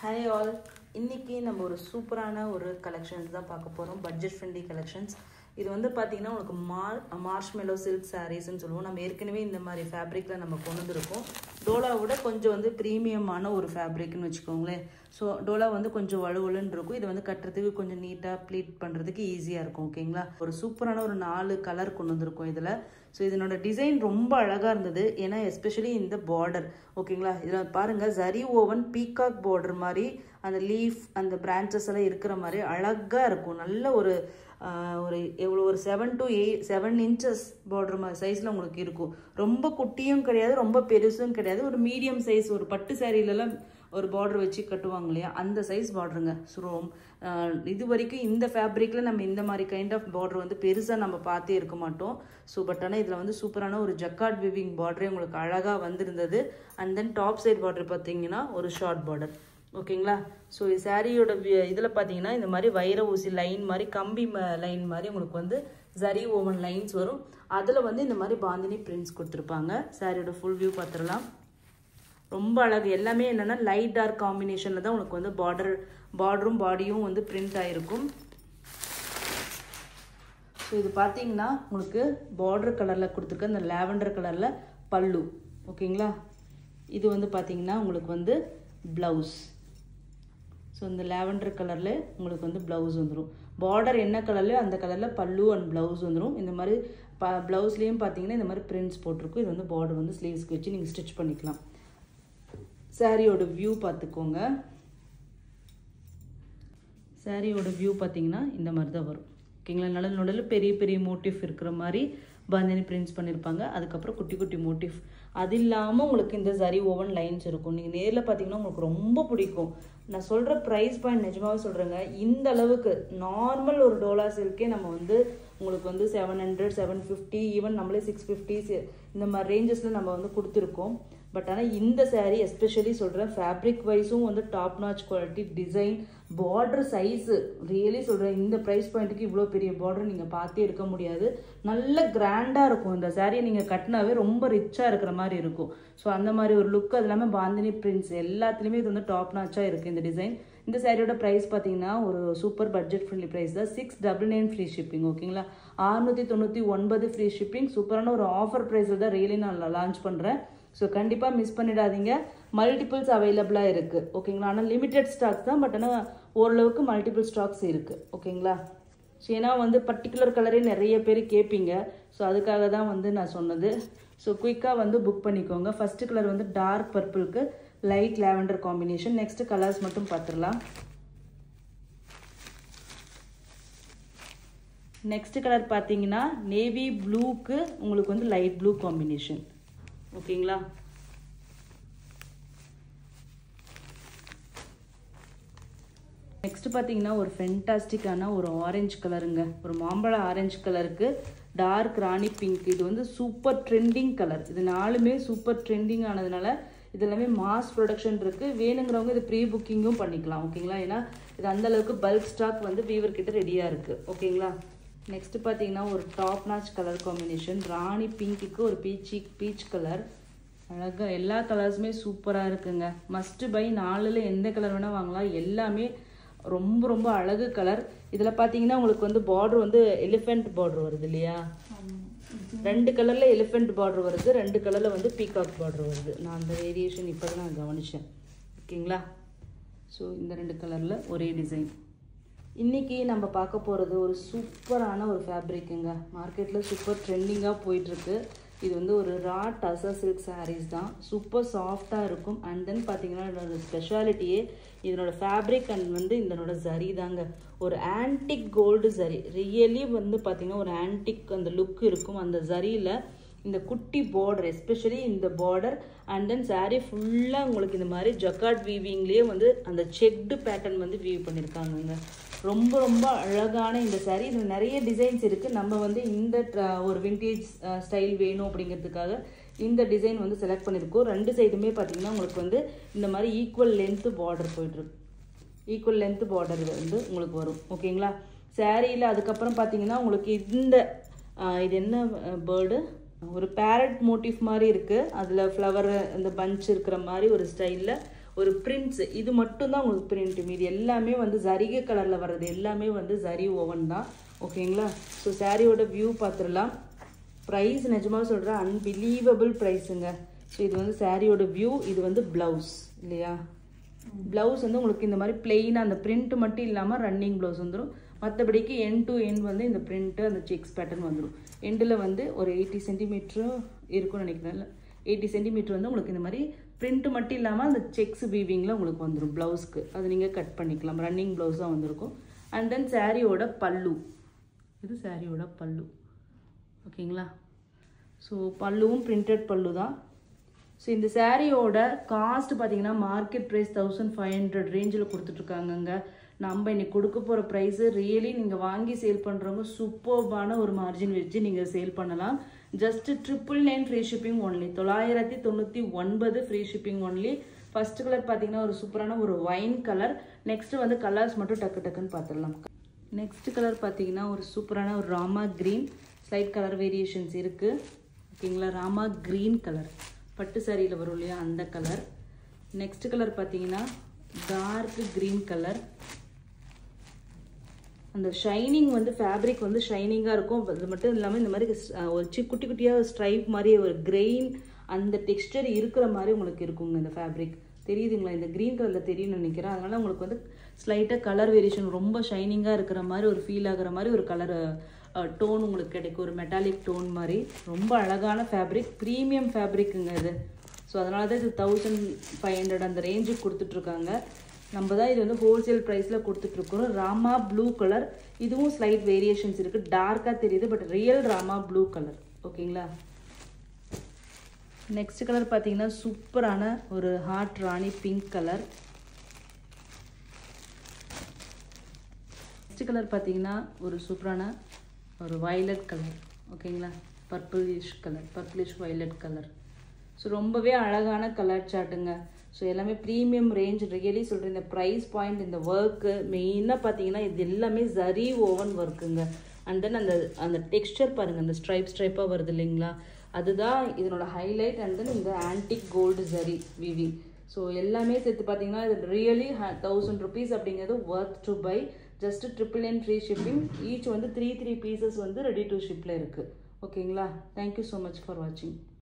Hi all. இன்னைக்கு நம்ம ஒரு சூப்பரான ஒரு கலெக்ஷன்ஸ் தான் பார்க்க போறோம். Budget friendly collections. இது வந்து பாத்தீங்கன்னா உங்களுக்கு மார்ஷ்மெலோ சில்க் sarees ன்னு சொல்லுவோம். நம்ம ஏற்கனவே இந்த மாதிரி ஃபேப்ரிக்ல நம்ம கொண்டு வந்திருக்கோம். டோலா விட கொஞ்சம் வந்து பிரீமியமான ஒரு ஃபேப்ரிக்னு வெச்சுக்கோங்களே. சோ டோலா வந்து கொஞ்சம் வழுவழுன்னு இருக்கும். இது வந்து கட்டறதுக்கு கொஞ்சம் நீட்டா ப்ளீட் பண்றதுக்கு ஈஸியா இருக்கும். ஓகேங்களா? ஒரு சூப்பரான ஒரு 4 கலர் கொண்டு வந்திருக்கோம் இதுல. ஸோ இதனோட டிசைன் ரொம்ப அழகாக இருந்தது. ஏன்னா எஸ்பெஷலி இந்த பார்டர் ஓகேங்களா, இதில் பாருங்கள் ஜரி ஓவன் பீகாக் பார்டர் மாதிரி அந்த லீஃப் அந்த பிரான்ச்சஸ் எல்லாம் இருக்கிற மாதிரி அழகாக இருக்கும். நல்ல ஒரு எவ்வளோ ஒரு 7 inches பார்டர் மாதிரி சைஸில் உங்களுக்கு இருக்கும். ரொம்ப குட்டியும் கிடையாது, ரொம்ப பெருசும் கிடையாது, ஒரு மீடியம் சைஸ். ஒரு பட்டு சாரிலெல்லாம் ஒரு பார்டர் வச்சு கட்டுவாங்க இல்லையா, அந்த சைஸ் பார்டருங்க. ஸோ இது வரைக்கும் இந்த ஃபேப்ரிக்கில் நம்ம இந்த மாதிரி கைண்ட் ஆஃப் பார்டர் வந்து பெருசாக நம்ம பார்த்தே இருக்க மாட்டோம். ஸோ பட் ஆனால் இதில் வந்து சூப்பரான ஒரு ஜக்கார்ட் விவிங் பார்டரே உங்களுக்கு அழகாக வந்திருந்தது. And then top side border பார்த்தீங்கன்னா ஒரு ஷார்ட் பார்டர். ஓகேங்களா? ஸோ சாரியோட இதில் பார்த்தீங்கன்னா இந்த மாதிரி வைர ஊசி லைன் மாதிரி கம்பி லைன் மாதிரி உங்களுக்கு வந்து ஜரி ஓவன் லைன்ஸ் வரும். அதில் வந்து இந்த மாதிரி பாந்தினி பிரிண்ட்ஸ் கொடுத்துருப்பாங்க. சாரியோட ஃபுல் வியூ பார்த்துடலாம். ரொம்ப அழகு. எல்லாமே என்னன்னா லைட் டார்க் காம்பினேஷன்ல தான் உங்களுக்கு வந்து பார்டரும் பாடியும் வந்து பிரிண்ட் ஆயிருக்கும். ஸோ இது பார்த்தீங்கன்னா உங்களுக்கு பார்டர் கலர்ல கொடுத்துருக்க இந்த லாவெண்டர் கலர்ல பல்லு. ஓகேங்களா? இது வந்து பார்த்தீங்கன்னா உங்களுக்கு வந்து பிளவுஸ். ஸோ இந்த லாவெண்டர் கலர்ல உங்களுக்கு வந்து பிளவுஸ் வந்துடும். பார்டர் என்ன கலர்லையோ அந்த கலர்ல பல்லு அண்ட் பிளவுஸ் வந்துடும். இந்த மாதிரி பிளவுஸ்லேயும் பார்த்தீங்கன்னா இந்த மாதிரி பிரிண்ட்ஸ் போட்டிருக்கும். இது வந்து பார்டர் வந்து ஸ்லீவ்ஸ்க்கு வச்சு நீங்கள் ஸ்டிச் பண்ணிக்கலாம். சாரியோட வியூ பார்த்துக்கோங்க. சாரியோட வியூ பார்த்தீங்கன்னா இந்த மாதிரி தான் வரும். ஓகேங்களா? நடுவில் பெரிய பெரிய மோட்டிவ் இருக்கிற மாதிரி பாந்தினி பிரிண்ட்ஸ் பண்ணியிருப்பாங்க. அதுக்கப்புறம் குட்டி குட்டி மோட்டிவ். அது இல்லாமல் உங்களுக்கு இந்த ஜரி ஓவன் லைன்ஸ் இருக்கும். நீங்கள் நேரில் பார்த்தீங்கன்னா உங்களுக்கு ரொம்ப பிடிக்கும். நான் சொல்கிற ப்ரைஸ் பாயிண்ட் நிஜமாவே சொல்கிறேங்க. இந்த அளவுக்கு நார்மல் ஒரு டோலா சில்கே நம்ம வந்து உங்களுக்கு வந்து 700, 750, ஈவன் நம்மளே 650 இந்த மாதிரி ரேஞ்சஸில் நம்ம வந்து கொடுத்துருக்கோம். பட் ஆனால் இந்த சாரீ எஸ்பெஷலி சொல்கிறேன், ஃபேப்ரிக் வைஸும் வந்து top notch quality, design, border size really சொல்கிறேன். இந்த ப்ரைஸ் பாயிண்ட்டுக்கு இவ்வளோ பெரிய பார்டர் நீங்கள் பார்த்தே இருக்க முடியாது. நல்ல கிராண்டாக இருக்கும். இந்த சாரியை நீங்கள் கட்டினாவே ரொம்ப ரிச்சாக இருக்கிற மாதிரி இருக்கும். ஸோ அந்த மாதிரி ஒரு லுக். அது இல்லாமல் பாந்தினி பிரிண்ட்ஸ் எல்லாத்துலேயுமே இது வந்து டாப் நாச்சாக இருக்குது இந்த டிசைன். இந்த சாரியோட ப்ரைஸ் பார்த்தீங்கன்னா ஒரு சூப்பர் பட்ஜெட் ஃப்ரெண்ட்லி ப்ரைஸ் தான். 699 ஃப்ரீ ஷிப்பிங். ஓகேங்களா? 699 ஃப்ரீ ஷிப்பிங். சூப்பரான ஒரு ஆஃபர் ப்ரைஸில் தான் ரியலி நான் லான்ச் பண்ணுறேன். ஸோ கண்டிப்பாக மிஸ் பண்ணிடாதீங்க. மல்டிபிள்ஸ் அவைலபிளாக இருக்குது. ஓகேங்களா? ஆனால் லிமிடெட் ஸ்டாக்ஸ் தான். பட் ஆனால் ஓரளவுக்கு மல்டிபிள் ஸ்டாக்ஸ் இருக்குது. ஓகேங்களா? ஸோ ஏன்னா வந்து பர்டிகுலர் கலரே நிறைய பேர் கேட்பீங்க. ஸோ அதுக்காக தான் வந்து நான் சொன்னது. ஸோ குயிக்காக வந்து புக் பண்ணிக்கோங்க. ஃபர்ஸ்ட் கலர் வந்து டார்க் பர்பிளுக்கு light lavender combination. Next colours மட்டும் பார்த்துடலாம். நெக்ஸ்ட் கலர் பார்த்தீங்கன்னா நேவி ப்ளூக்கு உங்களுக்கு வந்து லைட் ப்ளூ காம்பினேஷன். ஓகேங்களா? நெக்ஸ்ட் பார்த்தீங்கன்னா ஒரு ஃபென்டாஸ்டிக்கான ஒரு ஆரஞ்சு கலருங்க. ஒரு மாம்பழ ஆரஞ்சு கலருக்கு டார்க் ராணி பிங்க். இது வந்து சூப்பர் ட்ரெண்டிங் கலர். இது 4மே சூப்பர் ட்ரெண்டிங் ஆனதுனால இது எல்லாமே மாஸ் ப்ரொடக்ஷன் இருக்குது. வேணுங்கிறவங்க இது ப்ரீ புக்கிங்கும் பண்ணிக்கலாம். ஓகேங்களா? ஏன்னா இது அந்தளவுக்கு பல்க் ஸ்டாக் வந்து வீவர் கிட்ட ரெடியாக இருக்குது. ஓகேங்களா? நெக்ஸ்ட் பார்த்தீங்கன்னா ஒரு டாப் நாச் கலர் காம்பினேஷன். ராணி பிங்க்குக்கு ஒரு பீச் கலர். அழகாக எல்லா கலர்ஸுமே சூப்பராக இருக்குங்க. Must by. 4ல் எந்த கலர் வேணால் வாங்கலாம். எல்லாமே ரொம்ப ரொம்ப அழகு கலர். இதில் பார்த்தீங்கன்னா உங்களுக்கு வந்து பார்டர் வந்து எலிஃபென்ட் பார்டர் வருது இல்லையா? 2 கலரில் எலிஃபென்ட் பார்டர் வருது, 2 கலரில் வந்து பீகாக் பார்டர் வருது. நான் அந்த வேரியேஷன் இப்போ தான் நான் கவனித்தேன். ஓகேங்களா? ஸோ இந்த 2 கலரில் ஒரே டிசைன். இன்றைக்கி நம்ம பார்க்க போகிறது ஒரு சூப்பரான ஒரு ஃபேப்ரிக்குங்க. மார்க்கெட்டில் சூப்பர் ட்ரெண்டிங்காக போயிட்டுருக்கு. இது வந்து ஒரு ரா டசர் சில்க் சாரீஸ் தான். சூப்பர் சாஃப்டாக இருக்கும். அண்ட் தென் பார்த்தீங்கன்னா இதோட ஸ்பெஷாலிட்டியே இதனோட ஃபேப்ரிக் அண்ட் வந்து இதனோட ஜரி தாங்க. ஒரு ஆன்டிக் கோல்டு ஜரி. ரியலி வந்து பார்த்தீங்கன்னா ஒரு ஆன்டிக் அந்த லுக் இருக்கும். அந்த ஜரியில் இந்த குட்டி பார்டர், எஸ்பெஷலி இந்த பார்டர் அண்ட் தென் சாரீ ஃபுல்லாக உங்களுக்கு இந்த மாதிரி ஜக்கார்ட் வீவிங்லேயே வந்து அந்த செக்டு பேட்டர்ன் வந்து வீவ் பண்ணியிருக்காங்கங்க. ரொம்ப ரொம்ப அழகான இந்த சாரீ. இதில் நிறைய டிசைன்ஸ் இருக்குது. நம்ம வந்து இந்த ஒரு விண்டேஜ் ஸ்டைல் வேணும் அப்படிங்கிறதுக்காக இந்த டிசைன் வந்து செலக்ட் பண்ணியிருக்கோம். 2 சைடுமே பார்த்தீங்கன்னா உங்களுக்கு வந்து இந்த மாதிரி ஈக்குவல் லென்த்து பார்டர் போய்ட்டுருக்கு. ஈக்குவல் லென்த்து பார்டர் வந்து உங்களுக்கு வரும். ஓகேங்களா? சாரியில் அதுக்கப்புறம் பார்த்தீங்கன்னா உங்களுக்கு இது என்ன பேர்டு, ஒரு பேரட் மோட்டிவ் மாதிரி இருக்குது. அதில் ஃப்ளவர் இந்த பஞ்ச் இருக்கிற மாதிரி ஒரு ஸ்டைலில் ஒரு பிரிண்ட்ஸ் இது மட்டும் தான் உங்களுக்கு பிரிண்ட். மீது எல்லாமே வந்து ஜரிகை கலரில் வர்றது எல்லாமே வந்து ஜரி ஓவன் தான். ஓகேங்களா? ஸோ சாரியோட வியூ பார்த்துடலாம். ப்ரைஸ் நிஜமாக சொல்கிறேன், அன்பிலீவபிள் ப்ரைஸுங்க. ஸோ இது வந்து சாரியோட வியூ, இது வந்து ப்ளவுஸ் இல்லையா? ப்ளவுஸ் வந்து உங்களுக்கு இந்த மாதிரி பிளெயினாக அந்த பிரிண்ட் மட்டும் இல்லாமல் ரன்னிங் ப்ளவுஸ் வந்துடும். மற்றபடிக்கு எண்ட் டு எண்ட் வந்து இந்த பிரிண்ட்டு அந்த செக்ஸ் பேட்டர்ன் வந்துடும். எண்டில் வந்து ஒரு 80 சென்டிமீட்டரும் இருக்கும்னு நினைக்கிறேன். 80 சென்டிமீட்டர் வந்து உங்களுக்கு இந்த மாதிரி பிரிண்ட் மட்டும் இல்லாமல் அந்த செக்ஸ் வீவிங்கில் உங்களுக்கு வந்துடும் ப்ளவுஸ்க்கு. அது நீங்கள் கட் பண்ணிக்கலாம். ரன்னிங் ப்ளவுஸ் தான் வந்திருக்கும். அண்ட் தென் சாரியோட பல்லு, இது சாரியோட பல்லு. ஓகேங்களா? ஸோ பல்லுவும் பிரிண்டட் பல்லு தான். ஸோ இந்த சாரியோட காஸ்ட் பார்த்தீங்கன்னா மார்க்கெட் ப்ரைஸ் 1500 ரேஞ்சில் கொடுத்துட்ருக்காங்கங்க. நம்ம இன்னைக்கு கொடுக்க போகிற ப்ரைஸு ரியலி நீங்கள் வாங்கி சேல் பண்ணுறவங்க சூப்பர்பான ஒரு மார்ஜின் வச்சு நீங்கள் சேல் பண்ணலாம். Just 999 free shipping only. 999 free shipping only. First colour பார்த்தீங்கன்னா ஒரு சூப்பரான ஒரு ஒயின் கலர். நெக்ஸ்ட் வந்து கலர்ஸ் மட்டும் டக்குன்னு பார்த்துடலாம். நெக்ஸ்ட் கலர் பார்த்தீங்கன்னா ஒரு சூப்பரான ஒரு ராமா க்ரீன். ஸ்லைட் கலர் வேரியேஷன்ஸ் இருக்குது. ஓகேங்களா? ராமா க்ரீன் கலர் பட்டு சாரியில் வரும் இல்லையா, அந்த கலர். நெக்ஸ்ட் கலர் பார்த்தீங்கன்னா டார்க் க்ரீன் கலர். அந்த ஷைனிங் வந்து ஃபேப்ரிக் வந்து ஷைனிங்காக இருக்கும். அது மட்டும் இல்லாமல் இந்த மாதிரி ஒரு குட்டி குட்டியாக ஸ்ட்ரைப் மாதிரி ஒரு கிரெயின் அந்த டெக்ஸ்டர் இருக்கிற மாதிரி உங்களுக்கு இருக்குங்க இந்த ஃபேப்ரிக். தெரியுதுங்களா? இந்த க்ரீன் கலரில் தெரியும்னு நினைக்கிறேன். அதனால் உங்களுக்கு வந்து ஸ்லைட்டாக கலர் வேரியேஷன் ரொம்ப ஷைனிங்காக இருக்கிற மாதிரி ஒரு ஃபீல் ஆகிற மாதிரி ஒரு கலர் டோன் உங்களுக்கு கிடைக்கும். ஒரு மெட்டாலிக் டோன் மாதிரி ரொம்ப அழகான ஃபேப்ரிக், ப்ரீமியம் ஃபேப்ரிக்குங்க இது. ஸோ அதனால தான் இது 1500 அந்த ரேஞ்சுக்கு கொடுத்துட்ருக்காங்க. நம்ம தான் இது வந்து ஹோல்சேல் ப்ரைஸில் கொடுத்துட்ருக்கோம். Rama blue colour. இதுவும் ஸ்லைட் வேரியேஷன்ஸ் இருக்குது. டார்க்காக தெரியுது, but real Rama blue colour. ஓகேங்களா? நெக்ஸ்ட் கலர் பார்த்தீங்கன்னா சூப்பரான ஒரு ஹாட் ராணி பிங்க் கலர். நெக்ஸ்ட் கலர் பார்த்தீங்கன்னா ஒரு சூப்பரான ஒரு வயலட் கலர். ஓகேங்களா? Purplish violet colour. ஸோ ரொம்பவே அழகான கலர் சார்ட்டுங்க. ஸோ எல்லாமே ப்ரீமியம் ரேஞ்ச். ரியலி சொல்கிறேன், இந்த ப்ரைஸ் பாயிண்ட், இந்த ஒர்க்கு மெயினாக பார்த்தீங்கன்னா இது எல்லாமே ஜரி ஓவன் ஒர்க்குங்க. அண்ட் தென் அந்த டெக்ஸ்டர் பாருங்கள், அந்த ஸ்ட்ரைப்பாக வருது இல்லைங்களா, அதுதான் இதனோட ஹைலைட். அண்ட் தென் இந்த antique gold zari weaving. So எல்லாமே சேர்த்து பார்த்தீங்கன்னா இது ரியலி 1000 rupees அப்படிங்கிறது worth to buy. Just 999 free shipping. Each வந்து 3 பீசஸ் வந்து ரெடி டு ஷிப்பில் இருக்குது. ஓகேங்களா? தேங்க்யூ ஸோ மச் ஃபார் வாட்சிங்.